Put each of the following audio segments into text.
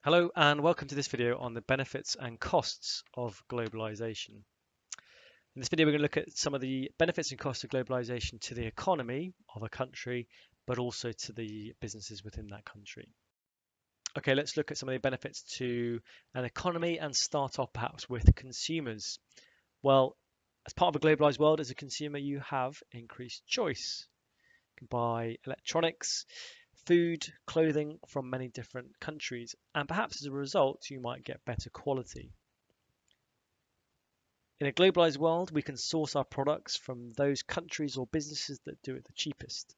Hello and welcome to this video on the benefits and costs of globalization. In this video, we're going to look at some of the benefits and costs of globalization to the economy of a country, but also to the businesses within that country. Okay, let's look at some of the benefits to an economy and start off perhaps with consumers. Well, as part of a globalized world, as a consumer, you have increased choice. You can buy electronics, food, clothing from many different countries, and perhaps as a result, you might get better quality. In a globalized world, we can source our products from those countries or businesses that do it the cheapest.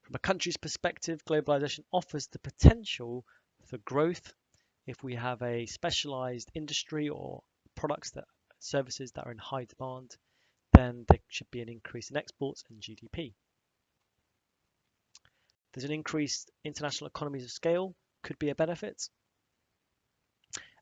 From a country's perspective, globalization offers the potential for growth if we have a specialized industry or services that are in high demand, then there should be an increase in exports and GDP. There's an increased international economies of scale, could be a benefit.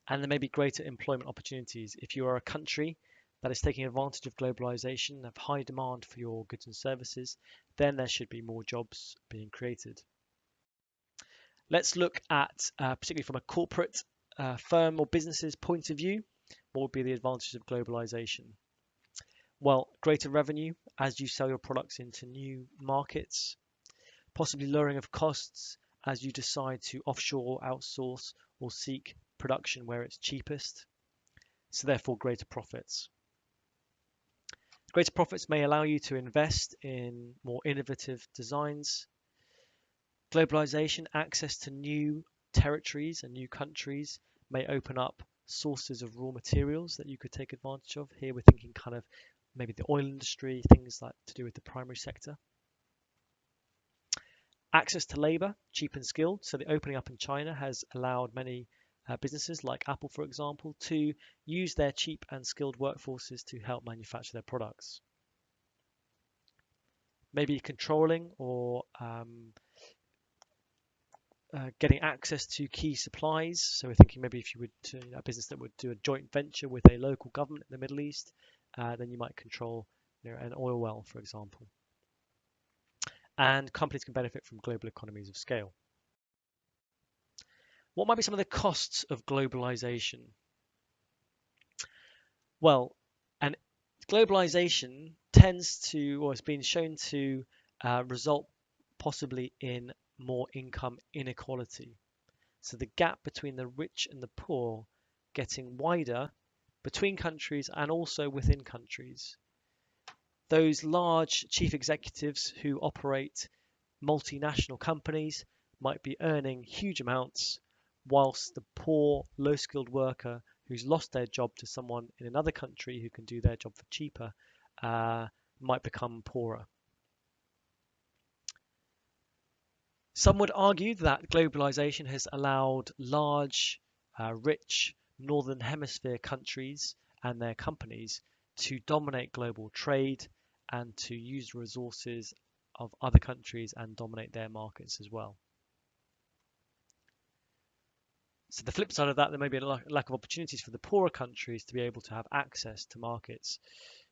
And there may be greater employment opportunities. If you are a country that is taking advantage of globalization, of high demand for your goods and services, then there should be more jobs being created. Let's look at, particularly from a corporate firm or business's point of view, what would be the advantages of globalization? Well, greater revenue as you sell your products into new markets, possibly lowering of costs as you decide to offshore, outsource, or seek production where it's cheapest, so therefore greater profits. Greater profits may allow you to invest in more innovative designs. Globalization, access to new territories and new countries may open up sources of raw materials that you could take advantage of. Here we're thinking kind of maybe the oil industry, things like to do with the primary sector. Access to labor, cheap and skilled. So the opening up in China has allowed many businesses like Apple, for example, to use their cheap and skilled workforces to help manufacture their products. Maybe controlling or getting access to key supplies. So we're thinking maybe if you would a business that would do a joint venture with a local government in the Middle East, then you might control an oil well, for example. And companies can benefit from global economies of scale. What might be some of the costs of globalization? Well, and globalization tends to, or has been shown to result possibly in more income inequality. So the gap between the rich and the poor getting wider between countries and also within countries. Those large chief executives who operate multinational companies might be earning huge amounts, whilst the poor, low-skilled worker who's lost their job to someone in another country who can do their job for cheaper might become poorer. Some would argue that globalization has allowed large, rich Northern Hemisphere countries and their companies to dominate global trade and to use resources of other countries and dominate their markets as well. So the flip side of that, there may be a lack of opportunities for the poorer countries to be able to have access to markets.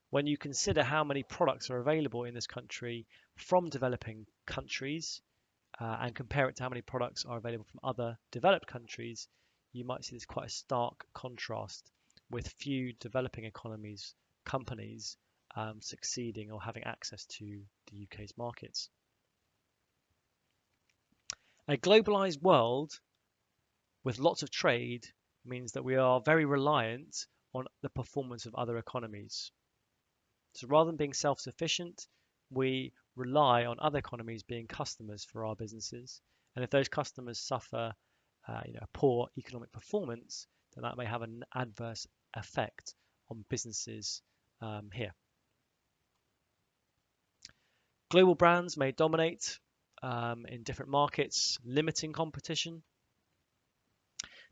When you consider how many products are available in this country from developing countries and compare it to how many products are available from other developed countries, you might see this quite a stark contrast with few developing economies, companies succeeding or having access to the UK's markets. A globalized world with lots of trade means that we are very reliant on the performance of other economies. So rather than being self-sufficient, we rely on other economies being customers for our businesses. And if those customers suffer poor economic performance, then that may have an adverse effect on businesses here. Global brands may dominate in different markets, limiting competition.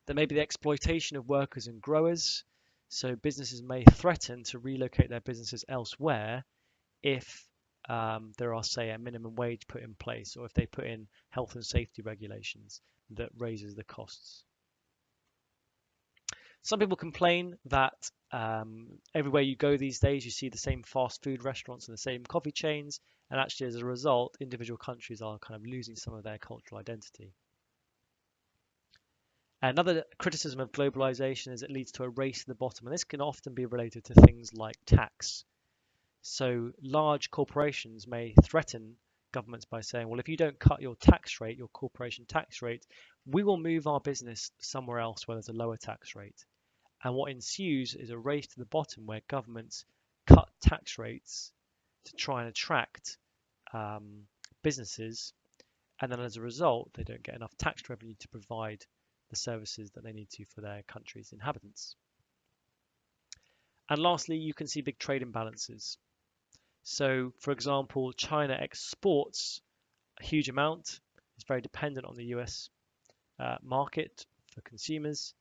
There may be the exploitation of workers and growers, so businesses may threaten to relocate their businesses elsewhere if there are, say, a minimum wage put in place, or if they put in health and safety regulations that raises the costs. Some people complain that everywhere you go these days, you see the same fast food restaurants and the same coffee chains, and actually as a result, individual countries are kind of losing some of their cultural identity. Another criticism of globalization is it leads to a race to the bottom, and this can often be related to things like tax. So large corporations may threaten governments by saying, well, if you don't cut your tax rate, your corporation tax rate, we will move our business somewhere else where there's a lower tax rate. And what ensues is a race to the bottom where governments cut tax rates to try and attract businesses, and then as a result, they don't get enough tax revenue to provide the services that they need to for their country's inhabitants. And lastly, you can see big trade imbalances. So, for example, China exports a huge amount. It's very dependent on the US market for consumers.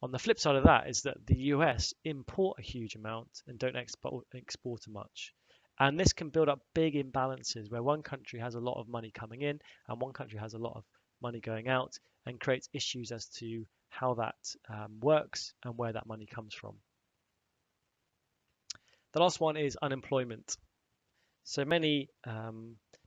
On the flip side of that is that the US import a huge amount and don't export much. And this can build up big imbalances where one country has a lot of money coming in and one country has a lot of money going out, and creates issues as to how that works and where that money comes from. The last one is unemployment. So many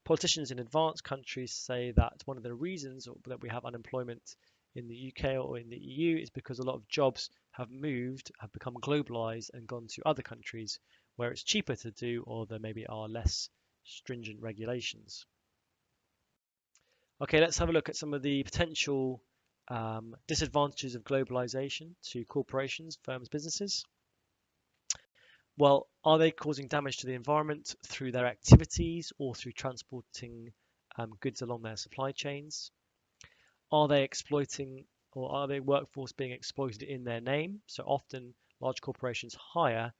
politicians in advanced countries say that one of the reasons that we have unemployment in the UK or in the EU is because a lot of jobs have become globalized and gone to other countries where it's cheaper to do, or there maybe are less stringent regulations. Okay, let's have a look at some of the potential disadvantages of globalization to corporations, firms, businesses. Well, are they causing damage to the environment through their activities or through transporting goods along their supply chains? Are they exploiting, or are their workforce being exploited in their name? So often large corporations hire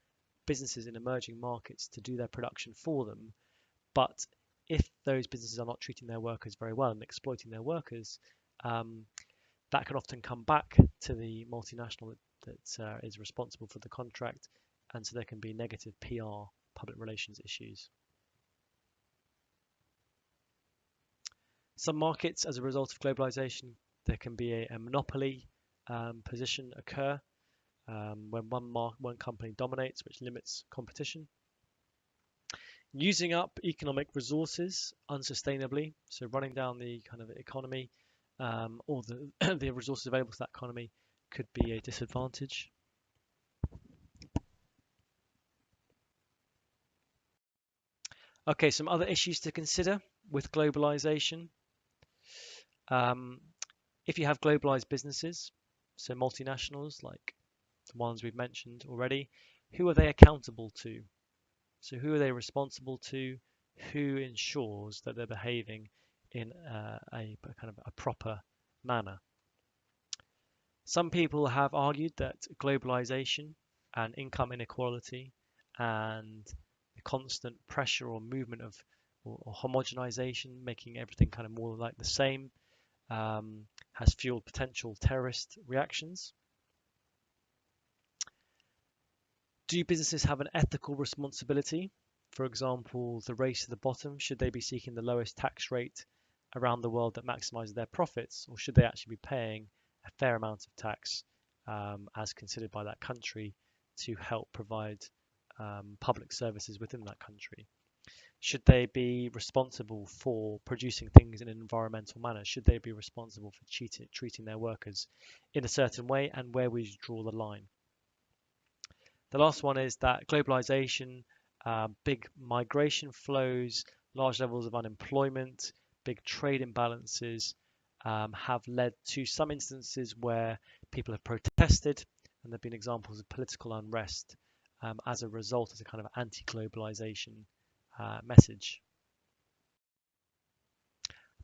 businesses in emerging markets to do their production for them. But if those businesses are not treating their workers very well and exploiting their workers, that can often come back to the multinational that is responsible for the contract, and so there can be negative PR, public relations issues. Some markets, as a result of globalization, there can be a monopoly position occur when one company dominates, which limits competition. Using up economic resources unsustainably, so running down the kind of economy or the resources available to that economy could be a disadvantage. Okay, some other issues to consider with globalization. If you have globalized businesses, so multinationals like the ones we've mentioned already, who are they accountable to? So who are they responsible to? Who ensures that they're behaving in a kind of a proper manner? Some people have argued that globalization and income inequality and the constant pressure or movement of or homogenization, making everything kind of more like the same, has fueled potential terrorist reactions. Do businesses have an ethical responsibility? For example, the race to the bottom, should they be seeking the lowest tax rate around the world that maximizes their profits, or should they actually be paying a fair amount of tax as considered by that country to help provide public services within that country? Should they be responsible for producing things in an environmental manner? Should they be responsible for treating their workers in a certain way, and where we draw the line? The last one is that globalization, big migration flows, large levels of unemployment, big trade imbalances have led to some instances where people have protested, and there have been examples of political unrest as a result of a kind of anti-globalization message.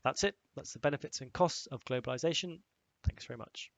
That's it. That's the benefits and costs of globalization. Thanks very much.